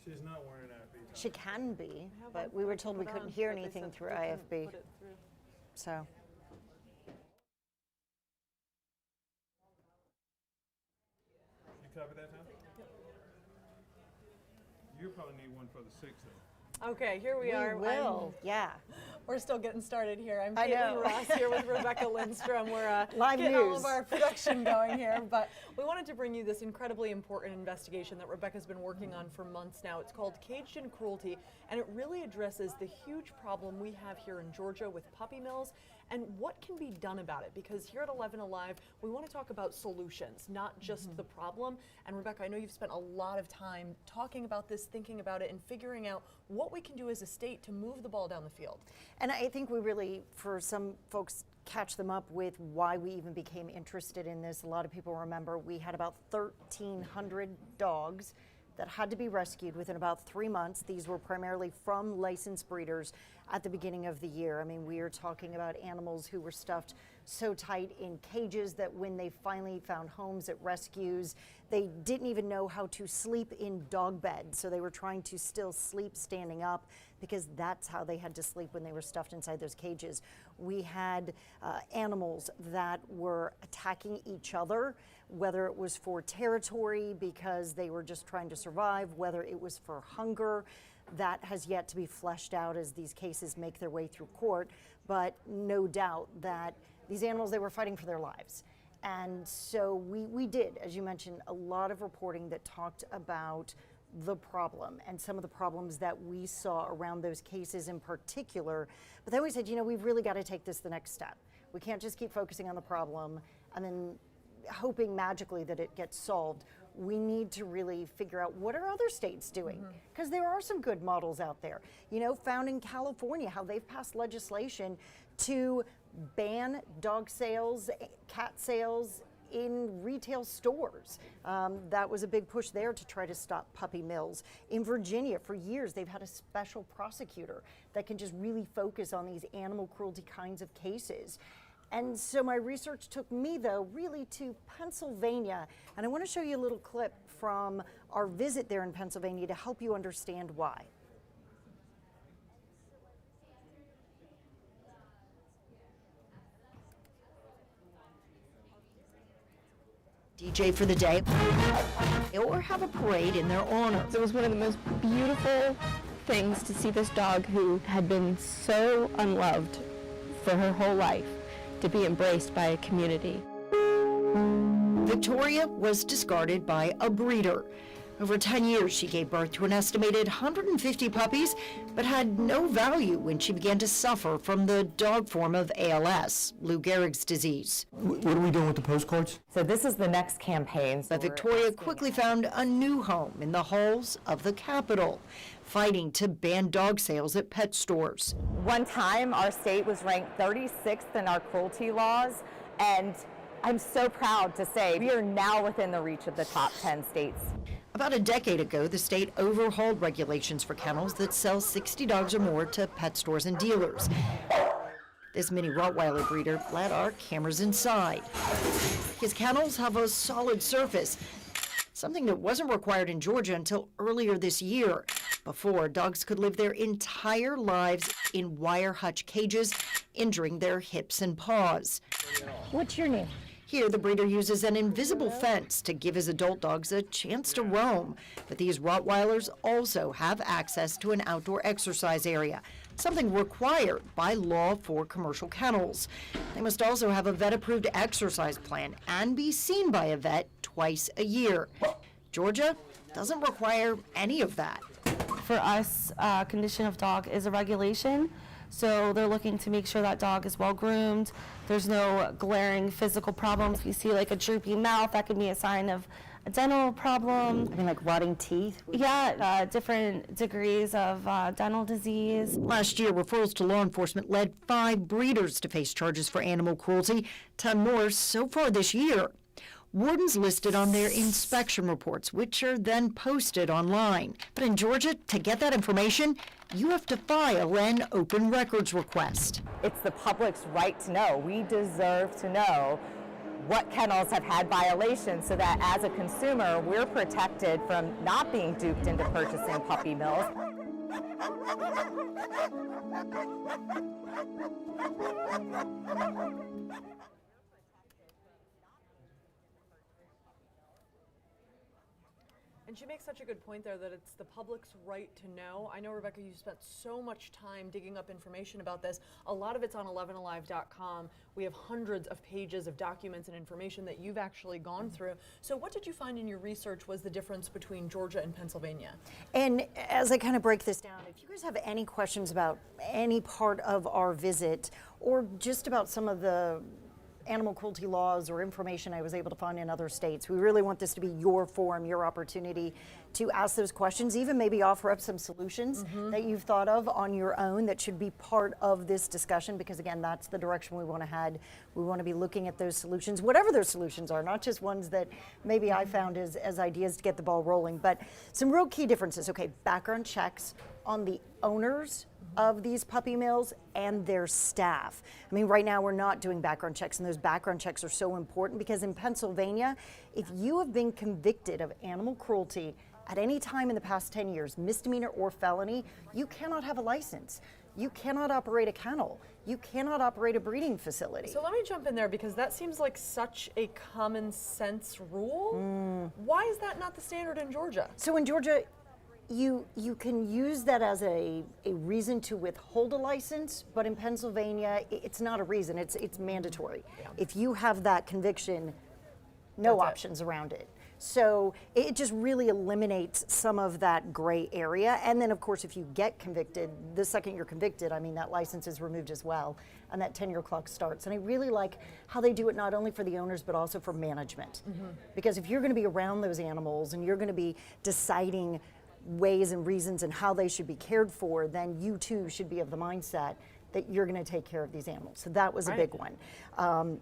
She's not wearing an IFB. She can be, but we were told we couldn't hear anything through IFB. So. You copy that, Tom? You probably need one for the 6th, though. Okay, here we are. We will, yeah. We're still getting started here. I'm Caitlin Ross here with Rebecca Lindstrom. We're Live getting news. all of our production going here, but we wanted to bring you this incredibly important investigation that Rebecca's been working on for months now. It's called Caged in Cruelty, and it really addresses the huge problem we have here in Georgia with puppy mills and what can be done about it. Because here at 11 Alive, we want to talk about solutions, not just the problem. And Rebecca, I know you've spent a lot of time talking about this, thinking about it, and figuring out what we can do as a state to move the ball down the field. And I think we really, for some folks, catch them up with why we even became interested in this. A lot of people remember we had about 1,300 dogs that had to be rescued within about 3 months. These were primarily from licensed breeders at the beginning of the year. I mean, we are talking about animals who were stuffed so tight in cages that when they finally found homes at rescues, they didn't even know how to sleep in dog beds. So they were trying to still sleep standing up because that's how they had to sleep when they were stuffed inside those cages. We had animals that were attacking each other, whether it was for territory because they were just trying to survive, whether it was for hunger. That has yet to be fleshed out as these cases make their way through court, but no doubt that these animals, they were fighting for their lives. And so we did, as you mentioned, a lot of reporting that talked about the problem and some of the problems that we saw around those cases in particular. But then we said, you know, we've really got to take this the next step. We can't just keep focusing on the problem and then hoping magically that it gets solved. We need to really figure out what are other states doing, because there are some good models out there. You know, found in California, how they've passed legislation to ban dog sales, cat sales in retail stores. That was a big push there to try to stop puppy mills. In Virginia, for years, they've had a special prosecutor that can just really focus on these animal cruelty kinds of cases. And so my research took me, though, really to Pennsylvania. And I want to show you a little clip from our visit there in Pennsylvania to help you understand why. DJ for the day, or have a parade in their honor. It was one of the most beautiful things to see this dog who had been so unloved for her whole life to be embraced by a community. Victoria was discarded by a breeder. Over 10 years, she gave birth to an estimated 150 puppies, but had no value when she began to suffer from the dog form of ALS, Lou Gehrig's disease. What are we doing with the postcards? So this is the next campaign. But Victoria quickly found a new home in the halls of the Capitol, fighting to ban dog sales at pet stores. One time, our state was ranked 36th in our cruelty laws, and I'm so proud to say we are now within the reach of the top 10 states. About a decade ago, the state overhauled regulations for kennels that sell 60 dogs or more to pet stores and dealers. This mini Rottweiler breeder let our cameras inside. His kennels have a solid surface, something that wasn't required in Georgia until earlier this year. Before, dogs could live their entire lives in wire hutch cages, injuring their hips and paws. What's your name? Here, the breeder uses an invisible fence to give his adult dogs a chance to roam. But these Rottweilers also have access to an outdoor exercise area, something required by law for commercial kennels. They must also have a vet-approved exercise plan and be seen by a vet twice a year. Georgia doesn't require any of that. For us, condition of dog is a regulation. So they're looking to make sure that dog is well groomed. There's no glaring physical problems. If you see like a droopy mouth, that could be a sign of a dental problem. I mean, like rotting teeth? Yeah, different degrees of dental disease. Last year, referrals to law enforcement led 5 breeders to face charges for animal cruelty, 10 more so far this year. Wardens listed on their inspection reports, which are then posted online. But in Georgia, to get that information, you have to file an open records request. It's the public's right to know. We deserve to know what kennels have had violations so that as a consumer, we're protected from not being duped into purchasing puppy mills. And she makes such a good point there that it's the public's right to know. I know, Rebecca, you spent so much time digging up information about this. A lot of it's on 11alive.com. We have hundreds of pages of documents and information that you've actually gone through. So what did you find in your research was the difference between Georgia and Pennsylvania? And as I kind of break this down, if you guys have any questions about any part of our visit or just about some of the animal cruelty laws or information I was able to find in other states, we really want this to be your forum, your opportunity to ask those questions, even maybe offer up some solutions that you've thought of on your own that should be part of this discussion, because again, that's the direction we want to head. We want to be looking at those solutions, whatever those solutions are, not just ones that maybe I found as ideas to get the ball rolling, but some real key differences. Okay, background checks on the owners of these puppy mills and their staff. I mean, right now we're not doing background checks, and those background checks are so important because in Pennsylvania, if you have been convicted of animal cruelty at any time in the past 10 years, misdemeanor or felony, you cannot have a license. You cannot operate a kennel. You cannot operate a breeding facility. So let me jump in there because that seems like such a common sense rule. Why is that not the standard in Georgia? So in Georgia, you can use that as a reason to withhold a license, but in Pennsylvania, it's not a reason, it's mandatory. If you have that conviction, no That's it. options around it. So it just really eliminates some of that gray area. And then of course, if you get convicted, the second you're convicted, I mean, that license is removed as well, and that 10-year clock starts. And I really like how they do it not only for the owners, but also for management. Because if you're gonna be around those animals and you're gonna be deciding ways and reasons and how they should be cared for, then you too should be of the mindset that you're going to take care of these animals. So that was a big one.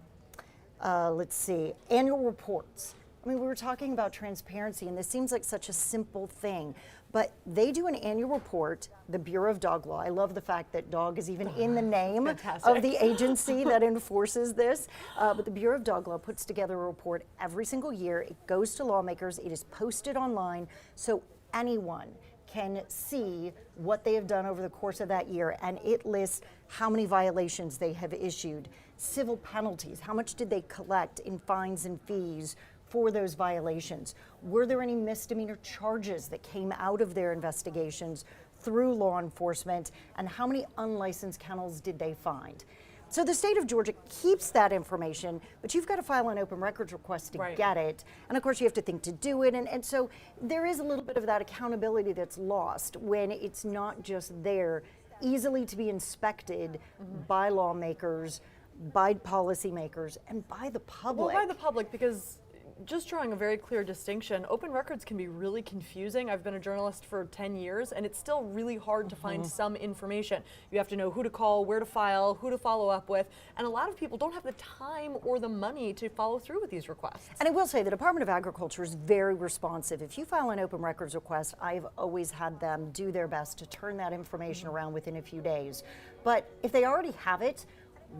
Let's see, annual reports. I mean, we were talking about transparency, and this seems like such a simple thing, but they do an annual report, the Bureau of Dog Law. I love the fact that dog is even in the name of the agency that enforces this. But the Bureau of Dog Law puts together a report every single year. It goes to lawmakers. It is posted online, so anyone can see what they have done over the course of that year, and it lists how many violations they have issued, civil penalties, how much did they collect in fines and fees for those violations, were there any misdemeanor charges that came out of their investigations through law enforcement, and how many unlicensed kennels did they find. So the state of Georgia keeps that information, but you've got to file an open records request to get it. And of course you have to think to do it. And so there is a little bit of that accountability that's lost when it's not just there, easily to be inspected by lawmakers, by policymakers, and by the public. Well, by the public, because just drawing a very clear distinction, open records can be really confusing. I've been a journalist for 10 years, and it's still really hard to find some information. You have to know who to call, where to file, who to follow up with, and a lot of people don't have the time or the money to follow through with these requests. And I will say the Department of Agriculture is very responsive. If you file an open records request, I've always had them do their best to turn that information around within a few days. But if they already have it,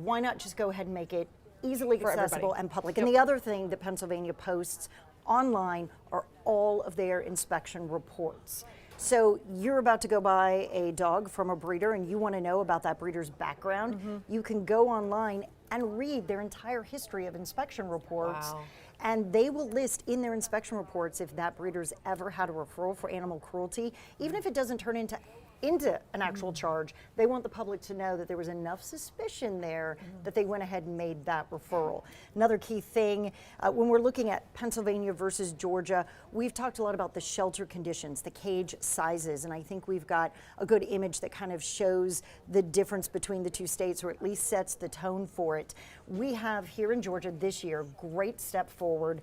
why not just go ahead and make it easily accessible and public? And the other thing that Pennsylvania posts online are all of their inspection reports. So you're about to go buy a dog from a breeder and you want to know about that breeder's background, you can go online and read their entire history of inspection reports. And they will list in their inspection reports if that breeder's ever had a referral for animal cruelty, even if it doesn't turn into an actual charge. They want the public to know that there was enough suspicion there that they went ahead and made that referral. Another key thing, when we're looking at Pennsylvania versus Georgia, we've talked a lot about the shelter conditions, the cage sizes, and I think we've got a good image that kind of shows the difference between the two states, or at least sets the tone for it. We have here in Georgia this year, great step forward,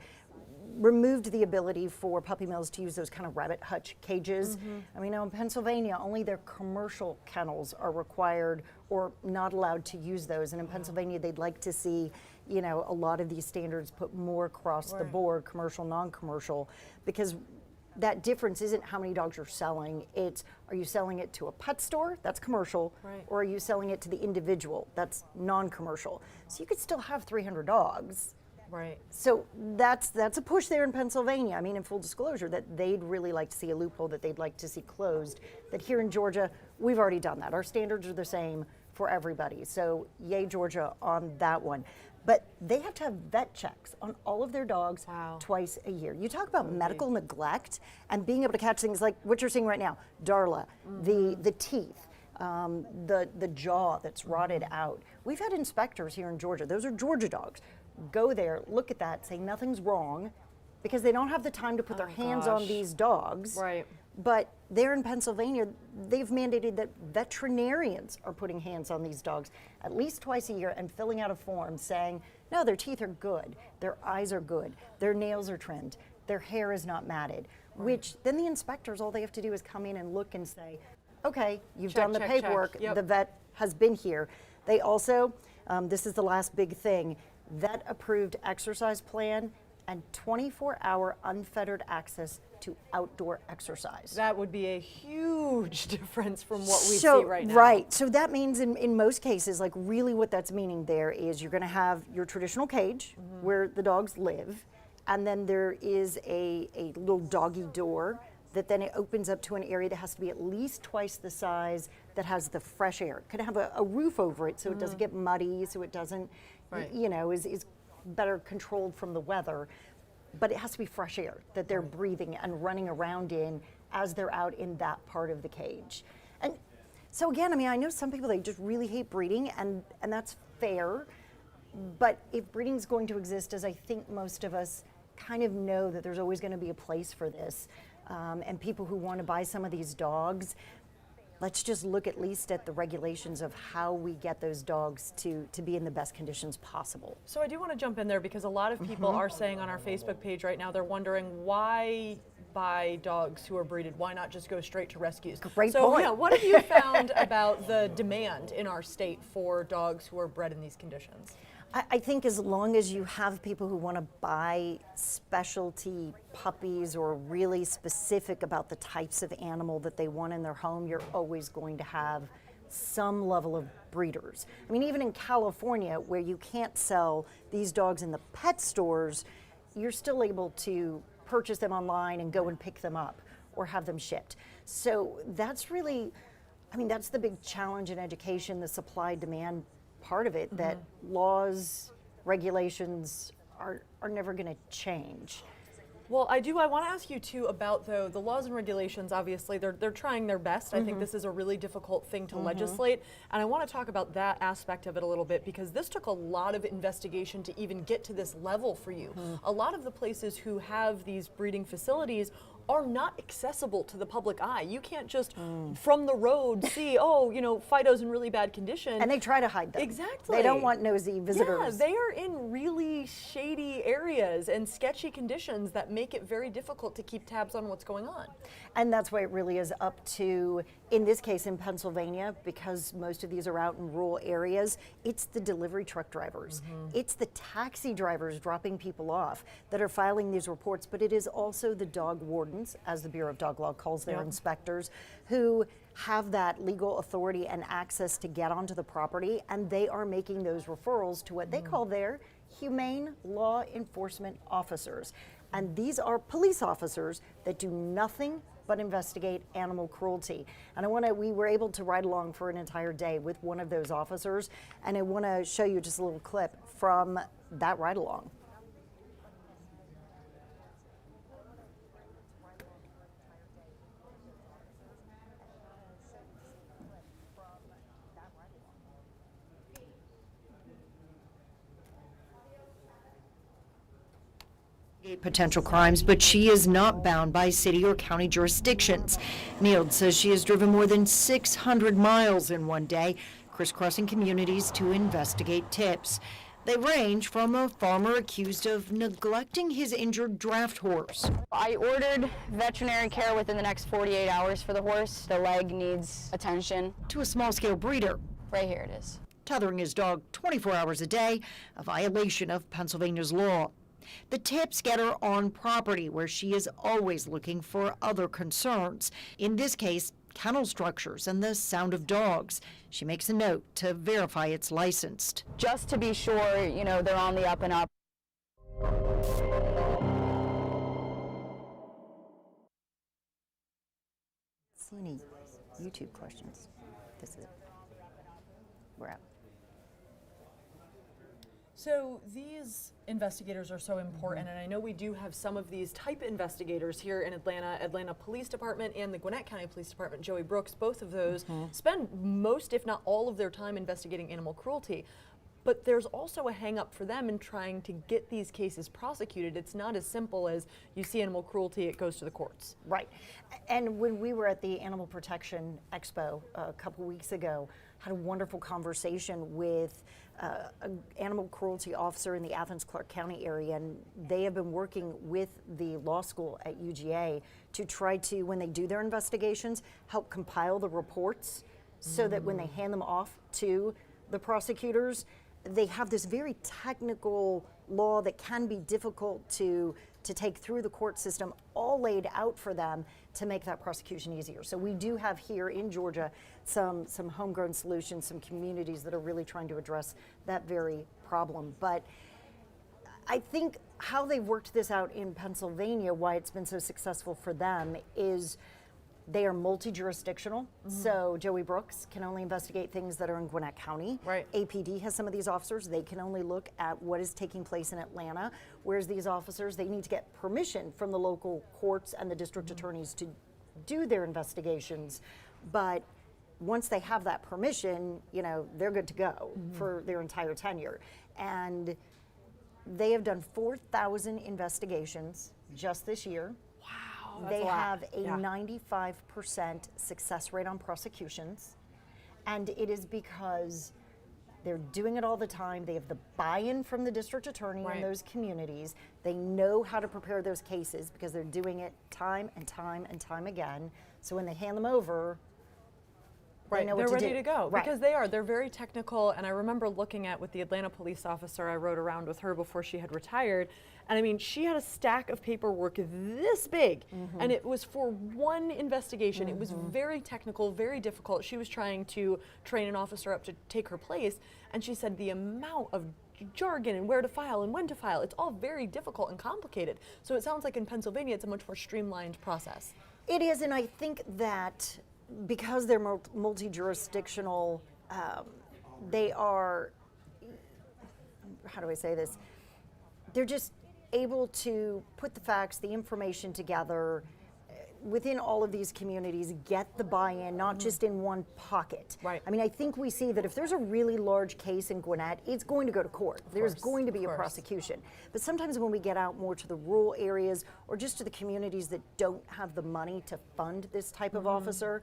removed the ability for puppy mills to use those kind of rabbit hutch cages. I mean, in Pennsylvania, only their commercial kennels are required or not allowed to use those. And in Pennsylvania, they'd like to see, you know, a lot of these standards put more across the board, commercial, non-commercial, because that difference isn't how many dogs you're selling, it's are you selling it to a pet store, that's commercial, or are you selling it to the individual, that's non-commercial. So you could still have 300 dogs Right. So that's a push there in Pennsylvania. I mean, in full disclosure, that they'd really like to see a loophole that they'd like to see closed. That here in Georgia, we've already done that. Our standards are the same for everybody. So yay, Georgia, on that one. But they have to have vet checks on all of their dogs twice a year. You talk about medical neglect and being able to catch things like what you're seeing right now, Darla, the teeth, the jaw that's rotted out. We've had inspectors here in Georgia, those are Georgia dogs, go there, look at that, say nothing's wrong, because they don't have the time to put their hands on these dogs. Right. But there in Pennsylvania, they've mandated that veterinarians are putting hands on these dogs at least twice a year and filling out a form saying, no, their teeth are good, their eyes are good, their nails are trimmed, their hair is not matted, which then the inspectors, all they have to do is come in and look and say, okay, you've done the paperwork, Yep. the vet has been here. They also, this is the last big thing, vet approved exercise plan and 24-hour unfettered access to outdoor exercise. That would be a huge difference from what we So, see right now. right. So that means in most cases, like really what that's meaning there is you're going to have your traditional cage where the dogs live, and then there is a little doggy door that then it opens up to an area that has to be at least twice the size, that has the fresh air. It could have a roof over it so it doesn't get muddy, so it doesn't, you know, is better controlled from the weather. But it has to be fresh air that they're breathing and running around in as they're out in that part of the cage. And so again, I mean, I know some people, they just really hate breeding, and that's fair. But if breeding is going to exist, as I think most of us kind of know, that there's always going to be a place for this. And people who want to buy some of these dogs, let's just look at least at the regulations of how we get those dogs to be in the best conditions possible. So I do want to jump in there because a lot of people are saying on our Facebook page right now, they're wondering why buy dogs who are breeded? Why not just go straight to rescues? Great so, point. Yeah, what have you found about the demand in our state for dogs who are bred in these conditions? I think as long as you have people who want to buy specialty puppies or really specific about the types of animal that they want in their home, you're always going to have some level of breeders. I mean, even in California, where you can't sell these dogs in the pet stores, you're still able to purchase them online and go and pick them up or have them shipped. So that's really, I mean, that's the big challenge in education, the supply-demand part of it, that laws, regulations are never going to change. Well, I want to ask you too about the laws and regulations. Obviously, they're trying their best. I think this is a really difficult thing to legislate, and I want to talk about that aspect of it a little bit because this took a lot of investigation to even get to this level for you. A lot of the places who have these breeding facilities are not accessible to the public eye. You can't just from the road see, oh, you know, Fido's in really bad condition. And they try to hide them. Exactly. They don't want nosy visitors. Yeah, they are in really shady areas and sketchy conditions that make it very difficult to keep tabs on what's going on. And that's why it really is up to, in this case in Pennsylvania, because most of these are out in rural areas, it's the delivery truck drivers. It's the taxi drivers dropping people off that are filing these reports, but it is also the dog wardens, as the Bureau of Dog Law calls their inspectors, who have that legal authority and access to get onto the property, and they are making those referrals to what they call their humane law enforcement officers. And these are police officers that do nothing but investigate animal cruelty. And we were able to ride along for an entire day with one of those officers, and I want to show you just a little clip from that ride along. Potential crimes, but she is not bound by city or county jurisdictions. Neild says she has driven more than 600 miles in one day, crisscrossing communities to investigate tips. They range from a farmer accused of neglecting his injured draft horse. I ordered veterinary care within the next 48 hours for the horse. The leg needs attention. To a small-scale breeder, Right here it is. tethering his dog 24 hours a day, a violation of Pennsylvania's law. The tips get her on property where she is always looking for other concerns. In this case, kennel structures and the sound of dogs. She makes a note to verify it's licensed. Just to be sure, you know, they're on the up and up. see any YouTube questions. This is it. We're out. So these investigators are so important, and I know we do have some of these type investigators here in Atlanta Police Department and the Gwinnett County Police Department. Joey Brooks, both of those spend most, if not all of their time investigating animal cruelty. But there's also a hang up for them in trying to get these cases prosecuted. It's not as simple as you see animal cruelty, it goes to the courts. Right. And when we were at the Animal Protection Expo a couple weeks ago, had a wonderful conversation with an animal cruelty officer in the Athens-Clarke County area, and they have been working with the law school at UGA to try to, when they do their investigations, help compile the reports so that when they hand them off to the prosecutors, they have this very technical law that can be difficult to take through the court system, all laid out for them to make that prosecution easier. So we do have here in Georgia some homegrown solutions, some communities that are really trying to address that very problem. But I think how they've worked this out in Pennsylvania, why it's been so successful for them, is they are multi-jurisdictional. So Joey Brooks can only investigate things that are in Gwinnett County. Right. APD has some of these officers. They can only look at what is taking place in Atlanta. Whereas these officers, they need to get permission from the local courts and the district attorneys to do their investigations. But once they have that permission, you know, they're good to go for their entire tenure. And they have done 4,000 investigations just this year. They have a 95% success rate on prosecutions, and it is because they're doing it all the time. They have the buy-in from the district attorney in those communities. They know how to prepare those cases because they're doing it time and time and time again. So when they hand them over, they know what they're to ready do. to go Right. because they're very technical. And I remember looking at with the Atlanta police officer, I rode around with her before she had retired. And I mean, she had a stack of paperwork this big, and it was for one investigation. It was very technical, very difficult. She was trying to train an officer up to take her place, and she said the amount of jargon and where to file and when to file, it's all very difficult and complicated. So it sounds like in Pennsylvania, it's a much more streamlined process. It is, and I think that because they're multi-jurisdictional, they are, how do I say this? They're just able to put the facts, the information together within all of these communities, get the buy-in, not just in one pocket. Right. I mean, I think we see that if there's a really large case in Gwinnett, it's going to go to court. There's going to be a prosecution. But sometimes when we get out more to the rural areas or just to the communities that don't have the money to fund this type of officer,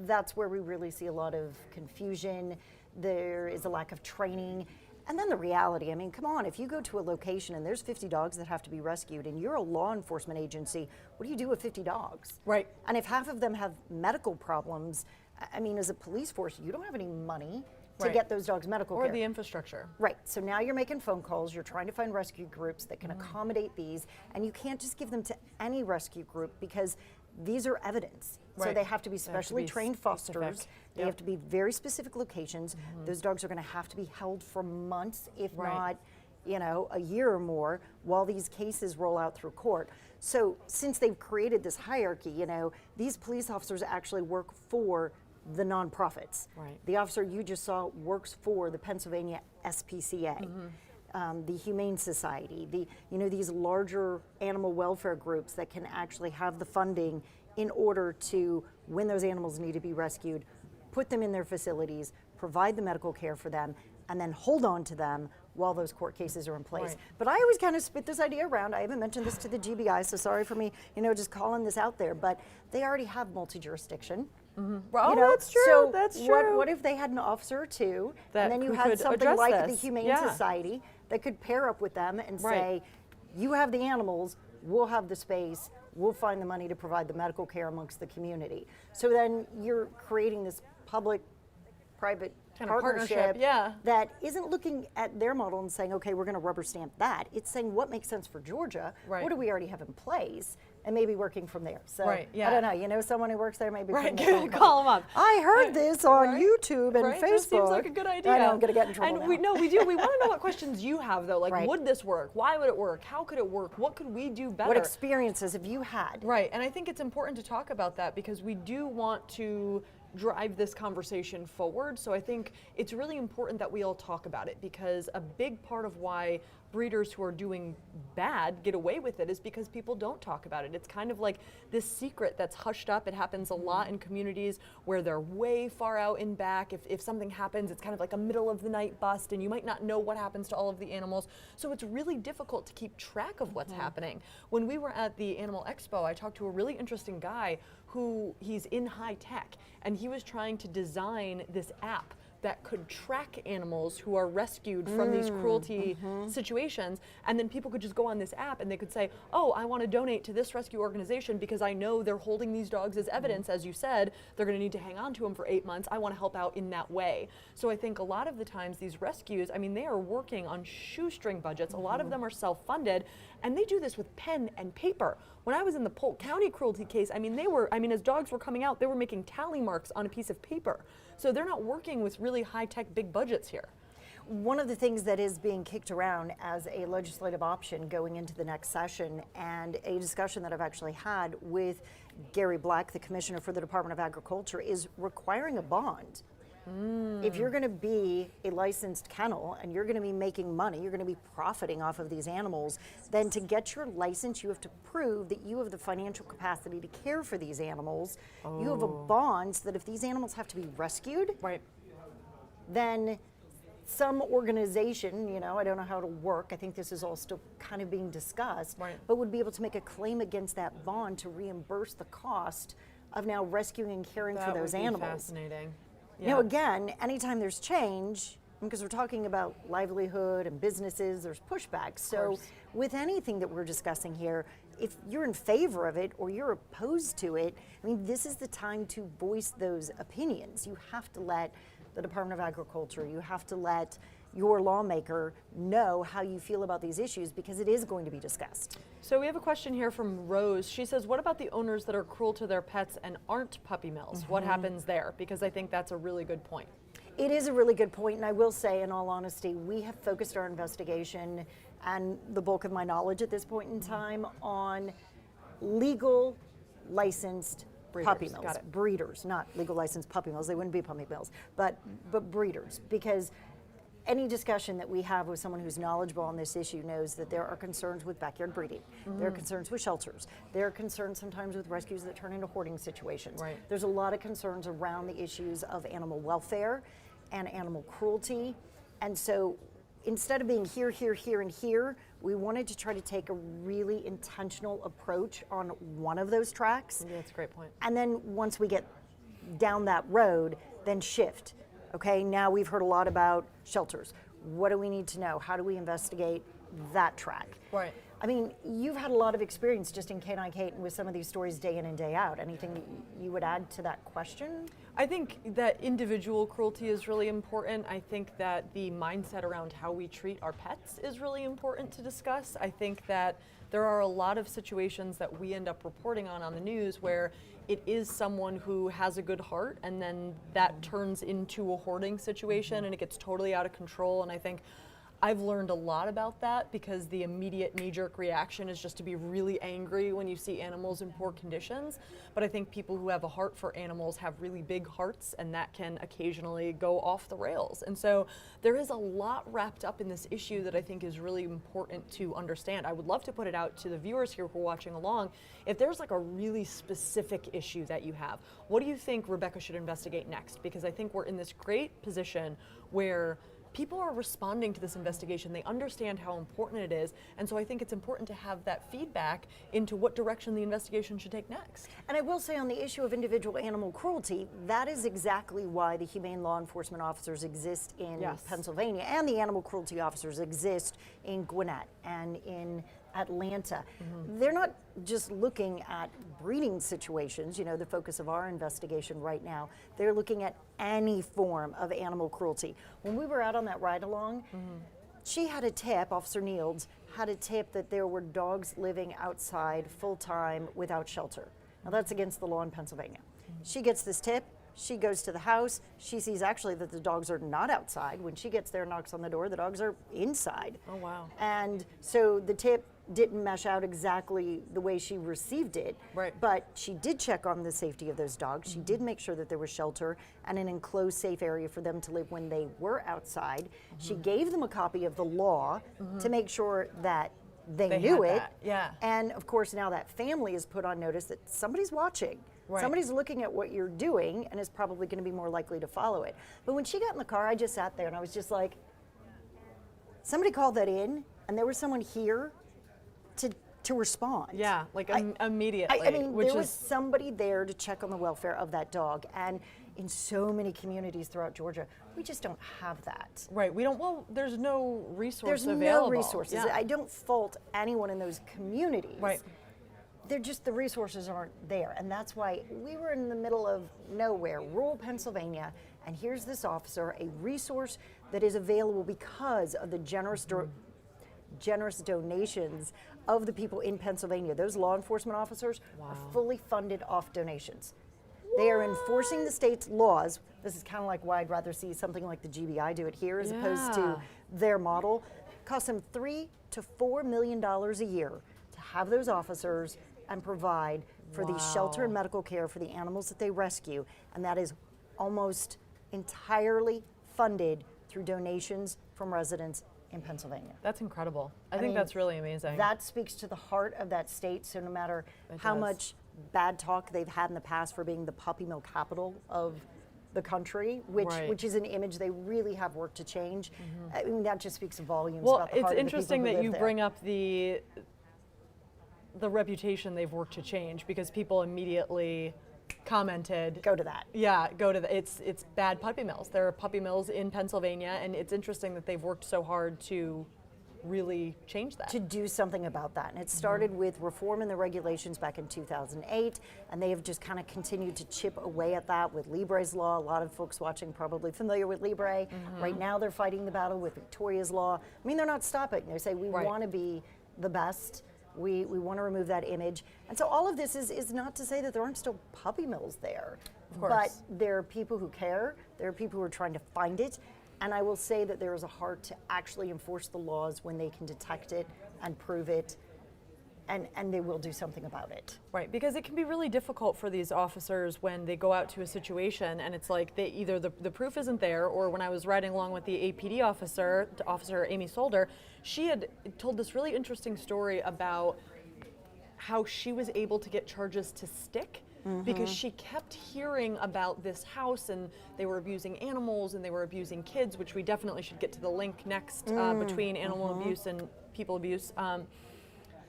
that's where we really see a lot of confusion. There is a lack of training. And then the reality, I mean, come on, if you go to a location and there's 50 dogs that have to be rescued and you're a law enforcement agency, what do you do with 50 dogs? Right. And if half of them have medical problems, I mean, as a police force, you don't have any money to get those dogs medical care. Or the infrastructure. Right, so now you're making phone calls, you're trying to find rescue groups that can accommodate these, and you can't just give them to any rescue group because these are evidence. So Right. they have to be They have to specially be trained specific. fosters. They have to be very specific locations. Those dogs are going to have to be held for months, if not, you know, a year or more, while these cases roll out through court. So since they've created this hierarchy, you know, these police officers actually work for the nonprofits. Right. The officer you just saw works for the Pennsylvania SPCA. The Humane Society, these larger animal welfare groups that can actually have the funding in order to, when those animals need to be rescued, put them in their facilities, provide the medical care for them, and then hold on to them while those court cases are in place. Right. But I always kind of spit this idea around. I haven't mentioned this to the GBI, so sorry for me, just calling this out there, but they already have multi-jurisdiction. Well, that's true. So that's true. What if they had an officer or two, That and then you who had could something address like the this. Humane Yeah. Society that could pair up with them and Right. say, you have the animals, we'll have the space, we'll find the money to provide the medical care amongst the community. So then you're creating this public-private Kind of partnership, yeah. that isn't looking at their model and saying, okay, we're going to rubber stamp that. It's saying what makes sense for Georgia, Right. what do we already have in place, and maybe working from there. So Right, yeah. I don't know, you know someone who works there, maybe Right, put in a phone call them up. I heard this on Right, YouTube and right? Facebook. That seems like a good idea. I know, I'm going to get in trouble And now. we do. We want to know what questions you have, though. Like, Right. would this work? Why would it work? How could it work? What could we do better? What experiences have you had? Right, and I think it's important to talk about that because we do want to drive this conversation forward. So I think it's really important that we all talk about it, because a big part of why breeders who are doing bad get away with it is because people don't talk about it. It's kind of like this secret that's hushed up. It happens a lot in communities where they're way far out in back. If something happens, it's kind of like a middle of the night bust, and you might not know what happens to all of the animals. So it's really difficult to keep track of what's happening. When we were at the Animal Expo, I talked to a really interesting guy who he's in high tech, and he was trying to design this app that could track animals who are rescued from these cruelty situations, and then people could just go on this app and they could say, oh, I want to donate to this rescue organization because I know they're holding these dogs as evidence, as you said, they're going to need to hang on to them for 8 months, I want to help out in that way. So I think a lot of the times these rescues, I mean, they are working on shoestring budgets, a lot of them are self-funded, and they do this with pen and paper. When I was in the Polk County cruelty case, I mean, as dogs were coming out, they were making tally marks on a piece of paper. So they're not working with really high-tech big budgets here. One of the things that is being kicked around as a legislative option going into the next session, and a discussion that I've actually had with Gary Black, the Commissioner for the Department of Agriculture, is requiring a bond. If you're going to be a licensed kennel and you're going to be making money, you're going to be profiting off of these animals, then to get your license, you have to prove that you have the financial capacity to care for these animals. You have a bond so that if these animals have to be rescued, Right. then some organization, you know, I don't know how it'll work, I think this is all still kind of being discussed, Right. but would be able to make a claim against that bond to reimburse the cost of now rescuing and caring for those would be animals. fascinating. You know, again, anytime there's change, because we're talking about livelihood and businesses, there's pushback. So course. with anything that we're discussing here, if you're in favor of it or you're opposed to it, I mean, this is the time to voice those opinions. You have to let the Department of Agriculture, you have to let your lawmaker know how you feel about these issues, because it is going to be discussed. So we have a question here from Rose. She says, what about the owners that are cruel to their pets and aren't puppy mills? What happens there? Because I think that's a really good point. It is a really good point, and I will say, in all honesty, we have focused our investigation and the bulk of my knowledge at this point in time on legal licensed puppy Breeders, mills. got it. Breeders, not legal licensed puppy mills. They wouldn't be puppy mills, but breeders, because any discussion that we have with someone who's knowledgeable on this issue knows that there are concerns with backyard breeding. There are concerns with shelters. There are concerns sometimes with rescues that turn into hoarding situations. Right. There's a lot of concerns around the issues of animal welfare and animal cruelty. And so instead of being here, here, here, and here, we wanted to try to take a really intentional approach on one of those tracks. Yeah, that's a great point. And then once we get down that road, then shift. Okay, now we've heard a lot about shelters. What do we need to know? How do we investigate that track? Right. I mean, you've had a lot of experience just in Canine Kate and with some of these stories day in and day out. Anything that you would add to that question? I think that individual cruelty is really important. I think that the mindset around how we treat our pets is really important to discuss. I think that there are a lot of situations that we end up reporting on the news where it is someone who has a good heart, and then that turns into a hoarding situation and it gets totally out of control. And I think I've learned a lot about that, because the immediate knee-jerk reaction is just to be really angry when you see animals in poor conditions. But I think people who have a heart for animals have really big hearts, and that can occasionally go off the rails. And so there is a lot wrapped up in this issue that I think is really important to understand. I would love to put it out to the viewers here who are watching along. If there's like a really specific issue that you have, what do you think Rebecca should investigate next? Because I think we're in this great position where people are responding to this investigation. They understand how important it is. And so I think it's important to have that feedback into what direction the investigation should take next. And I will say, on the issue of individual animal cruelty, that is exactly why the humane law enforcement officers exist in Yes. Pennsylvania, and the animal cruelty officers exist in Gwinnett and in Atlanta. They're not just looking at breeding situations, you know, the focus of our investigation right now. They're looking at any form of animal cruelty. When we were out on that ride along, she had a tip, Officer Nields had a tip that there were dogs living outside full-time without shelter. Now that's against the law in Pennsylvania. She gets this tip, she goes to the house, she sees actually that the dogs are not outside. When she gets there, knocks on the door, the dogs are inside. Oh, wow. And so the tip didn't mesh out exactly the way she received it, Right. but she did check on the safety of those dogs. She did make sure that there was shelter and an enclosed safe area for them to live when they were outside. She gave them a copy of the law to make sure that they knew had it. that, yeah. And of course now that family is put on notice that somebody's watching. Right. Somebody's looking at what you're doing and is probably going to be more likely to follow it. But when she got in the car, I just sat there and I was just like, somebody called that in and there was someone here to respond. Yeah, like I- immediately. I mean, which there was is somebody there to check on the welfare of that dog. And in so many communities throughout Georgia, we just don't have that. right. We don't. Well, there's no resource There's available. no resources. Yeah. I don't fault anyone in those communities. Right. They're just, the resources aren't there. And that's why we were in the middle of nowhere, rural Pennsylvania, and here's this officer, a resource that is available because of the generous donations of the people in Pennsylvania. Those law enforcement officers are fully funded off donations. They are enforcing the state's laws. This is kind of like why I'd rather see something like the GBI do it here as opposed to Yeah. their model. It costs them $3 to $4 million a year to have those officers and provide for the shelter and medical care for the animals that they rescue. And that is almost entirely funded through donations from residents in Pennsylvania. That's incredible. I think mean, that's really amazing. That speaks to the heart of that state. So no matter It how does. much bad talk they've had in the past for being the puppy mill capital of the country, Right. Mm-hmm. which is an image they really have work to change. I mean, that just speaks volumes well, about the it's heart of the interesting people who that you live bring there. up the reputation they've worked to change because people immediately commented. Go to that. Yeah, go to the. It's bad puppy mills. There are puppy mills in Pennsylvania, and it's interesting that they've worked so hard to really change that. To do something about that. And it started with reform in the regulations back in 2008, and they have just kind of continued to chip away at that with Libre's law. A lot of folks watching probably familiar with Libre. Right now they're fighting the battle with Victoria's law. I mean, they're not stopping. They say we Right. want to be the best. We want to remove that image. And so all of this is not to say that there aren't still puppy mills there. Of course. But there are people who care. There are people who are trying to find it. And I will say that there is a heart to actually enforce the laws when they can detect it and prove it, and they will do something about it. Right, because it can be really difficult for these officers when they go out to a situation and it's like they either the proof isn't there, or when I was riding along with the APD officer, Officer Amy Solder, she had told this really interesting story about how she was able to get charges to stick because she kept hearing about this house and they were abusing animals and they were abusing kids, which we definitely should get to the link next between animal abuse and people abuse.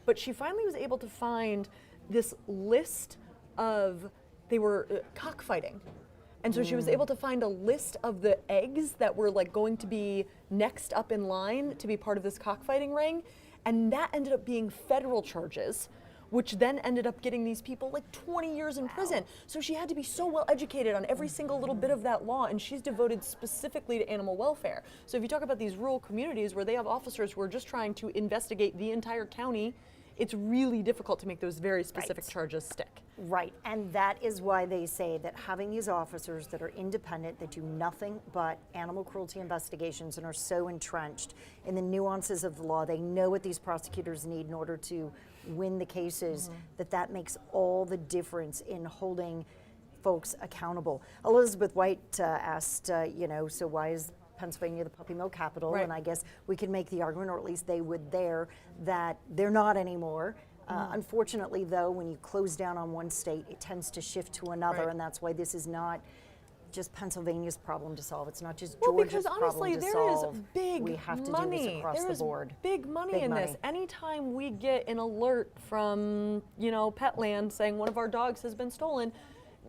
But she finally was able to find this list of, they were cockfighting. And so she was able to find a list of the eggs that were like going to be next up in line to be part of this cockfighting ring. And that ended up being federal charges, which then ended up getting these people like 20 years in prison. So she had to be so well educated on every single little bit of that law, and she's devoted specifically to animal welfare. So if you talk about these rural communities where they have officers who are just trying to investigate the entire county, it's really difficult to make those very specific charges stick. Right, and that is why they say that having these officers that are independent, that do nothing but animal cruelty investigations and are so entrenched in the nuances of the law, they know what these prosecutors need in order to win the cases, that makes all the difference in holding folks accountable. Elizabeth White asked, so why is Pennsylvania the puppy mill capital? Right. And I guess we could make the argument, or at least they would there, that they're not anymore. Unfortunately, though, when you close down on one state, it tends to shift to another, Right. and that's why this is not just Pennsylvania's problem to solve. It's not just Well, Georgia's because honestly, problem to there is solve. big We have to money. do this across There the is board. big money Big in money. this. Anytime we get an alert from, Petland saying one of our dogs has been stolen,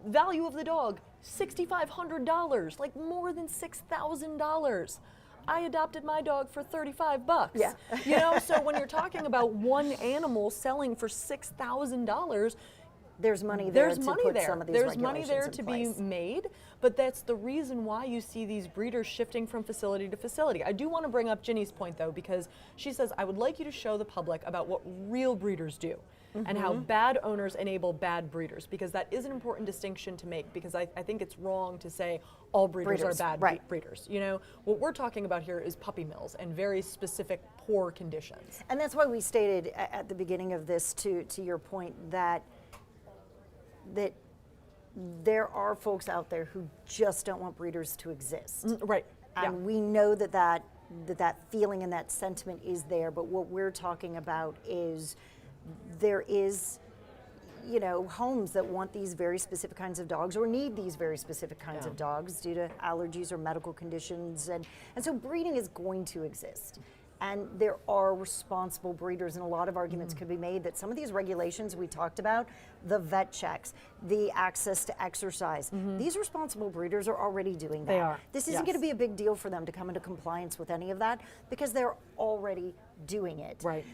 value of the dog, $6,500, like more than $6,000. I adopted my dog for $35. Yeah. So when you're talking about one animal selling for $6,000, there's money there There's to money put there. some of these There's money regulations there in to place. be made, but that's the reason why you see these breeders shifting from facility to facility. I do want to bring up Ginny's point though, because she says, I would like you to show the public about what real breeders do and how bad owners enable bad breeders, because that is an important distinction to make, because I think it's wrong to say all breeders are bad right. breeders. You know, what we're talking about here is puppy mills and very specific poor conditions. And that's why we stated at the beginning of this, to your point, that there are folks out there who just don't want breeders to exist. Right. And we know that feeling and that sentiment is there, but what we're talking about is there is, you know, homes that want these very specific kinds of dogs or need these very specific kinds of dogs due to allergies or medical conditions. And so breeding is going to exist. And there are responsible breeders, and a lot of arguments could be made that some of these regulations we talked about, the vet checks, the access to exercise, these responsible breeders are already doing that. They are. This isn't going to be a big deal for them to come into compliance with any of that because they're already doing it. Right.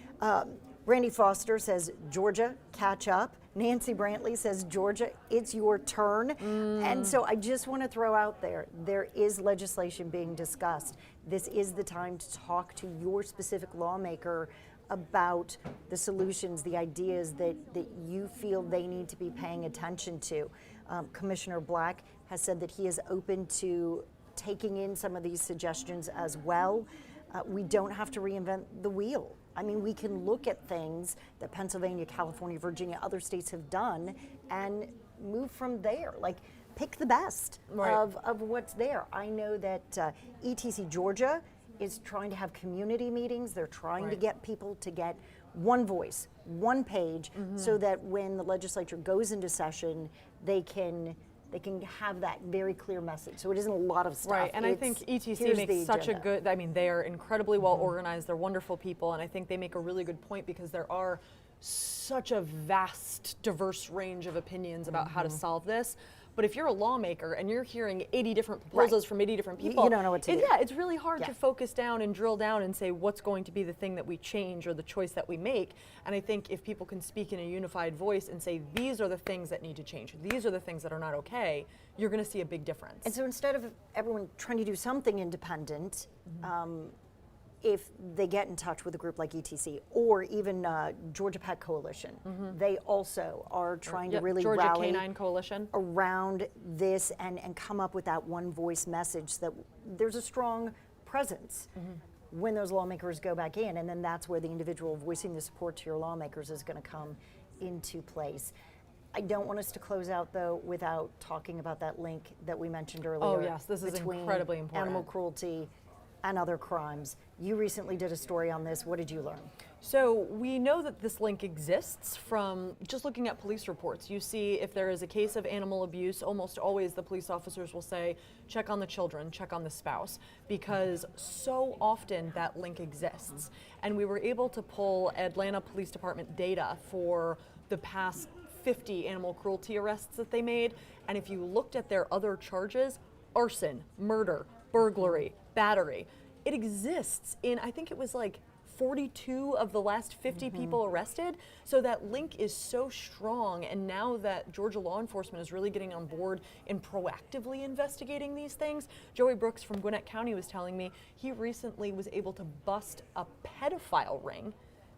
Randy Foster says, Georgia, catch up. Nancy Brantley says, Georgia, it's your turn. And so I just want to throw out there is legislation being discussed. This is the time to talk to your specific lawmaker about the solutions, the ideas that you feel they need to be paying attention to. Commissioner Black has said that he is open to taking in some of these suggestions as well. We don't have to reinvent the wheel. I mean, we can look at things that Pennsylvania, California, Virginia, other states have done and move from there. Like, pick the best of what's there. I know that ETC Georgia is trying to have community meetings. They're trying to get people to get one voice, one page, so that when the legislature goes into session, they can have that very clear message. So it isn't a lot of stuff. Right, and I think ETC makes such a good, I mean, they are incredibly well organized, they're wonderful people, and I think they make a really good point because there are such a vast, diverse range of opinions about how to solve this. But if you're a lawmaker and you're hearing 80 different proposals from 80 different people, you don't know what to do. Yeah, it's really hard to focus down and drill down and say what's going to be the thing that we change or the choice that we make. And I think if people can speak in a unified voice and say these are the things that need to change, these are the things that are not okay, you're going to see a big difference. And so instead of everyone trying to do something independent, if they get in touch with a group like ETC or even Georgia Pet Coalition, they also are trying to really Georgia rally Canine Coalition around this and come up with that one voice message that there's a strong presence when those lawmakers go back in, and then that's where the individual voicing the support to your lawmakers is going to come into place. I don't want us to close out, though, without talking about that link that we mentioned earlier. Oh yes, this is between incredibly important. Animal cruelty and other crimes. You recently did a story on this. What did you learn? So we know that this link exists from just looking at police reports. You see if there is a case of animal abuse, almost always the police officers will say, check on the children, check on the spouse, because so often that link exists. And we were able to pull Atlanta Police Department data for the past 50 animal cruelty arrests that they made. And if you looked at their other charges, arson, murder, burglary, battery, it exists in, I think it was like 42 of the last 50 people arrested. So that link is so strong, and now that Georgia law enforcement is really getting on board in proactively investigating these things. Joey Brooks from Gwinnett County was telling me he recently was able to bust a pedophile ring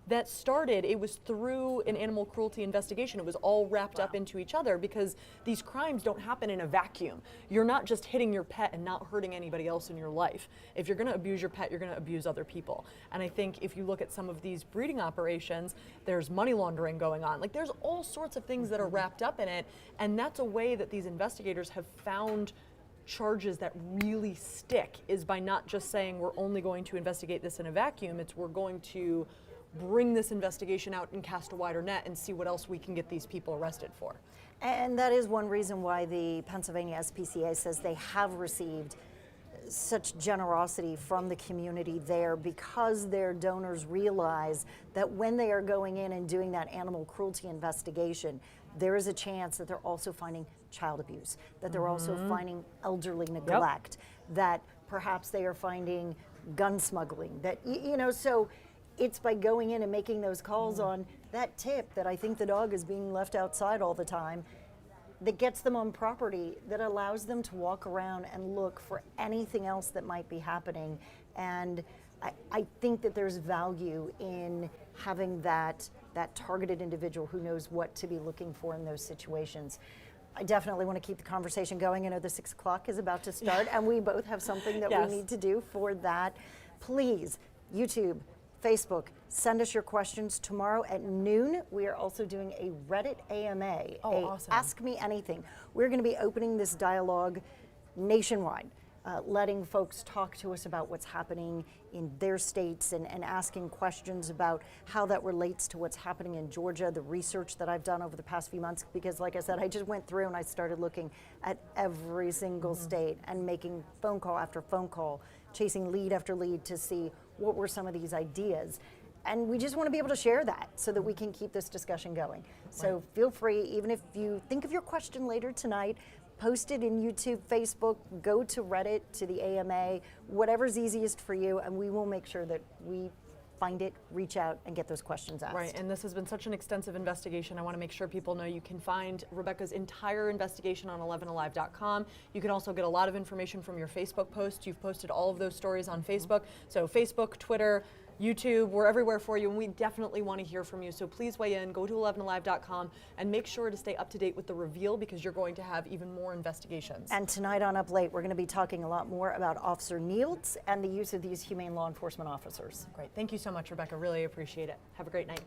that started, it was through an animal cruelty investigation. It was all wrapped up into each other because these crimes don't happen in a vacuum. You're not just hitting your pet and not hurting anybody else in your life. If you're gonna abuse your pet, you're gonna abuse other people. And I think if you look at some of these breeding operations, there's money laundering going on. Like, there's all sorts of things that are wrapped up in it, and that's a way that these investigators have found charges that really stick, is by not just saying we're only going to investigate this in a vacuum, it's we're going to bring this investigation out and cast a wider net and see what else we can get these people arrested for. And that is one reason why the Pennsylvania SPCA says they have received such generosity from the community there, because their donors realize that when they are going in and doing that animal cruelty investigation, there is a chance that they're also finding child abuse, that they're also finding elderly neglect, that perhaps they are finding gun smuggling, that, you know, so it's by going in and making those calls on that tip that I think the dog is being left outside all the time, that gets them on property, that allows them to walk around and look for anything else that might be happening. And I think that there's value in having that targeted individual who knows what to be looking for in those situations. I definitely want to keep the conversation going. I know the 6 o'clock is about to start, and we both have something that Yes. we need to do for that. Please, YouTube, Facebook, send us your questions. Tomorrow at noon, we are also doing a Reddit AMA, Awesome. Ask Me Anything. We're going to be opening this dialogue nationwide, letting folks talk to us about what's happening in their states and asking questions about how that relates to what's happening in Georgia, the research that I've done over the past few months, because like I said, I just went through and I started looking at every single state and making phone call after phone call, chasing lead after lead to see what were some of these ideas. And we just want to be able to share that so that we can keep this discussion going. So feel free, even if you think of your question later tonight, post it in YouTube, Facebook, go to Reddit, to the AMA, whatever's easiest for you, and we will make sure that we find it, reach out, and get those questions asked. Right, and this has been such an extensive investigation. I want to make sure people know you can find Rebecca's entire investigation on 11alive.com. You can also get a lot of information from your Facebook posts. You've posted all of those stories on Facebook. So Facebook, Twitter, YouTube, we're everywhere for you, and we definitely want to hear from you. So please weigh in, go to 11alive.com, and make sure to stay up to date with the reveal, because you're going to have even more investigations. And tonight on Up Late, we're going to be talking a lot more about Officer Nields and the use of these humane law enforcement officers. Great, thank you so much, Rebecca. Really appreciate it. Have a great night.